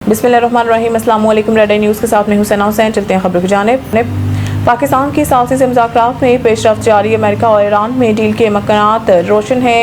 बिस्मिल्लाहिर्रहमानिर्रहीम। अस्सलाम वालेकुम। रेड आई न्यूज़ के साथ मैं हुसैना हुसैन। चलते हैं खबर की जानिब। पाकिस्तान की साउदी से मुज़ाकरात में पेशरफ्त जारी। अमेरिका और ईरान में डील के मकानात रोशन है।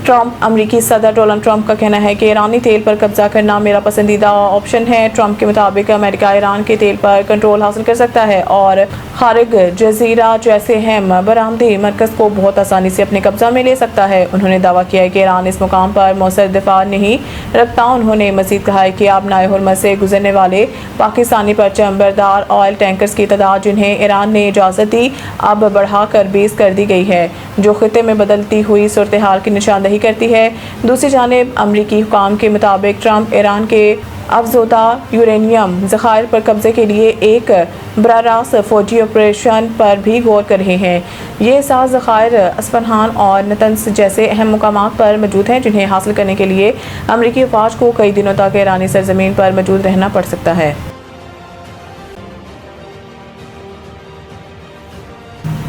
ट्रंप अमरीकी सदर डोनाल्ड ट्रंप का कहना है कि ईरानी तेल पर कब्जा करना मेरा पसंदीदा ऑप्शन है। ट्रंप के मुताबिक अमेरिका ईरान के तेल पर कंट्रोल हासिल कर सकता है और खारिग जजीरा जैसे अहम बरामदी मरकज़ को बहुत आसानी से अपने कब्जा में ले सकता है। उन्होंने दावा किया है कि ईरान इस मुकाम पर मौसर दिफा नहीं रखता। उन्होंने मज़ीद कहा है कि अब नाए-ए-हुरमज़ से गुजरने वाले पाकिस्तानी परचम बरदार ऑयल टैंकर्स की तादाद जिन्हें ईरान ने इजाज़त दी अब बढ़ाकर 20 कर दी गई है, जो खित्ते में बदलती हुई सूरत हाल की निशानदही करती है। दूसरी जानिब अमरीकी हुकाम के मुताबिक ट्रंप ईरान के अफजोदा यूरेनियम ज़खायर पर कब्जे के लिए एक बरारास्त फौजी ऑपरेशन पर भी गौर कर रहे हैं। ये 7 ज़खायर अस्फहान और नतन्स जैसे अहम मुकामात पर मौजूद हैं, जिन्हें हासिल करने के लिए अमरीकी फ़ौज को कई दिनों तक ईरानी सरजमीन पर मौजूद रहना पड़ सकता है।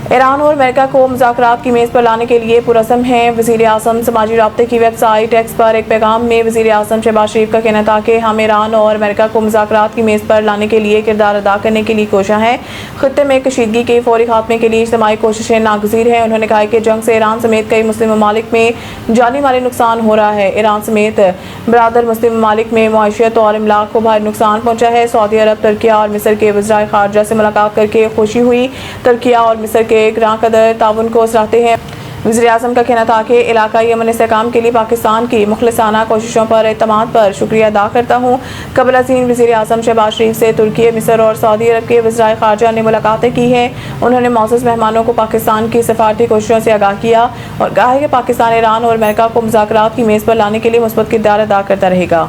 ईरान और अमेरिका को मुज़ाकरात की मेज़ पर लाने के लिए पुरज़म है। वज़ीर आज़म समाजी राब्ते की वेबसाइट एक्स पर एक पैगाम में वज़ीर आज़म शहबाज शरीफ का कहना था कि हम ईरान और अमेरिका को मुज़ाकरात की मेज़ पर लाने के लिए किरदार अदा करने के लिए कोशिश हैं। खित्ते में कशीदगी के फौरी खात्मे के लिए इज्तिमाई कोशिशें नागज़ीर हैं। उन्होंने कहा कि जंग से ईरान समेत कई मुस्लिम ममालिक में जानी माली नुकसान हो रहा है। ईरान समेत बरादर मुस्लिम ममालिक में मईशत और इमलाक को भारी नुकसान पहुँचा है। सऊदी अरब, तुर्किया और मिस्र के वज़राए ख़ारजा से मुलाकात करके खुशी हुई। तुर्किया और मिस्र के ग्रां कदर ताउन को सराहते हैं। वज़ीर आज़म का कहना था कि इलाकाई अमन इस्तेहकाम के लिए पाकिस्तान की मुखलिसाना कोशिशों पर एतमाद पर शुक्रिया अदा करता हूँ। कबल अज़ीम वज़ीर आज़म शहबाज शरीफ से तुर्की, मिस्र और सऊदी अरब के वज़राए ख़ारजा ने मुलाकातें की हैं। उन्होंने मौजूद मेहमानों को पाकिस्तान की सफारती कोशिशों से आगाह किया और कहा है कि पाकिस्तान ईरान और अमेरिका को मुज़ाकरात की मेज़ पर लाने के लिए मुस्बत किरदार अदा करता रहेगा।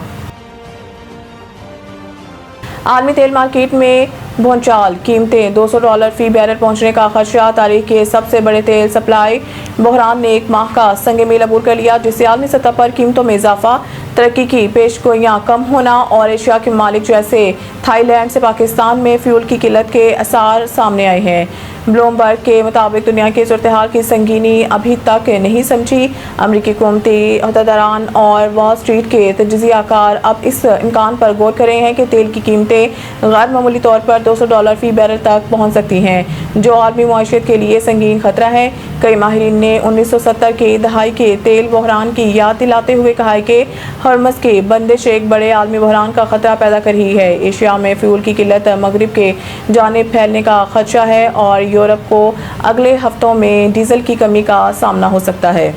आलमी तेल मार्केट में भूचाल, कीमतें $200 फी बैरल पहुंचने का खदशा। तारीख के सबसे बड़े तेल सप्लाई बहरान ने एक माह का संग मील अबूर कर लिया, जिससे आलमी सतह पर कीमतों में इजाफा, तरक्की की पेशगोइयाँ कम होना और एशिया के ममालिक जैसे थाईलैंड से पाकिस्तान में फ्यूल की किल्लत के आसार सामने आए हैं। ब्लूमबर्ग के मुताबिक दुनिया की सूरत हाल की संगीनी अभी तक नहीं समझी। अमरीकी हुकूमती अहदेदारान और वॉल स्ट्रीट के तजज़ियाकार अब इस इम्कान पर गौर कर रहे हैं कि तेल की कीमतें गैर मामूली तौर पर $200 फी बैरल तक पहुँच सकती हैं, जो आलमी मईशत के लिए संगीन खतरा है। कई माहिरीन ने 1970 के दहाई के तेल बहरान की याद दिलाते हुए कहा है कि हरमज़ की बंदिश एक बड़े आलमी बहरान का खतरा पैदा कर रही है। एशिया में फ्यूल की किल्लत मगरिब के जानिब फैलने का खदशा है और यूरोप को अगले हफ्तों में डीजल की कमी का सामना हो सकता है।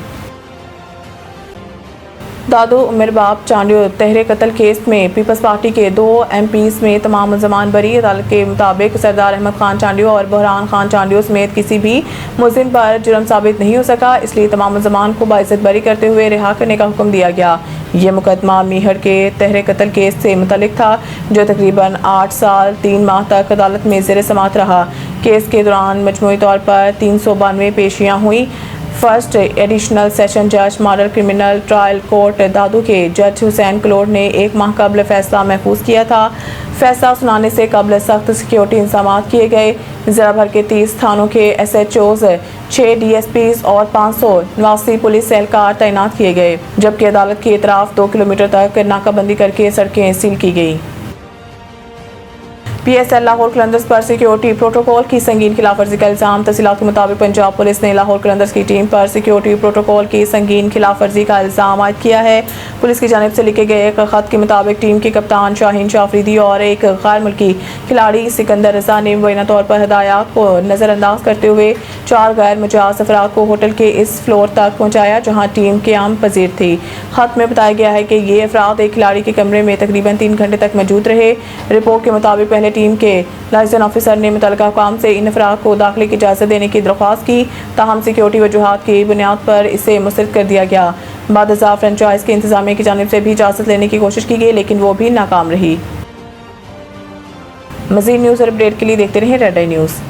दादू उमर बाप चांडियो तहरे कत्ल केस में पीपल्स पार्टी के 2 MPs में तमाम मुल्ज़मान बरी। अदालत के मुताबिक सरदार अहमद खान चांडियो और बहरान खान चांडियो समेत किसी भी मुल्ज़िम पर जुर्म साबित नहीं हो सका, इसलिए तमाम मुल्ज़मान को बाइज़्ज़त बरी करते हुए रिहा करने का हुक्म दिया गया। ये मुकदमा मीहर के तहरे कत्ल केस से मुतल्लिक था, जो तकरीबन 8 साल 3 माह तक अदालत में ज़ेर समाअत रहा। केस के दौरान मजमूई तौर पर 392 पेशियाँ हुई। फर्स्ट एडिशनल सेशन जज मॉडल क्रिमिनल ट्रायल कोर्ट दादू के जज हुसैन कलोड ने 1 माह कबल फैसला महफूज किया था। फैसला सुनाने से कबल सख्त सिक्योरिटी इंतजाम किए गए। ज़िला भर के 30 थानों के SHOs, 6 DSPs और 589 पुलिस एहलकार तैनात किए गए, जबकि अदालत की इतराफ 2 किलोमीटर तक नाकाबंदी करके सड़कें सील की गई। PSL लाहौर कलंदर्स पर सिक्योरिटी प्रोटोकॉल की संगीन खिलाफवर्जी का इल्ज़ाम। तफसीलात के मुताबिक पंजाब पुलिस ने लाहौर कलंदर्स की टीम पर सिक्योरिटी प्रोटोकॉल की संगीन खिलाफवर्जी का इल्ज़ाम आयद किया है। पुलिस की जानिब से लिखे गए एक ख़त के मुताबिक टीम के कप्तान शाहीन शाफरीदी और एक गैर मुल्की खिलाड़ी सिकंदर रज़ा ने मुबैना तौर पर हदायत को नज़रअंदाज करते हुए 4 गैर मुजाज अफराद को होटल के इस फ्लोर तक पहुँचाया जहाँ टीम क़याम पजीर थी। ख़त में बताया गया है कि ये अफराद एक खिलाड़ी के कमरे में तकरीबन 3 घंटे तक मौजूद रहे। रिपोर्ट के मुताबिक पहले टीम के लाइसेंस ऑफिसर ने मुतल्लिका हुकाम से इन अफराद को दाखिले की इजाज़त देने की दरख्वास्त की, ताहम सिक्योरिटी वजूहात की बुनियाद पर इसे मुस्तरद कर दिया गया। बाद फ्रेंचाइज के इंतजामिया की जानिब से भी इजाज़त लेने की कोशिश की गई, लेकिन वो भी नाकाम रही। मज़ीद न्यूज़ और अपडेट के लिए देखते रहें रेड आई न्यूज़।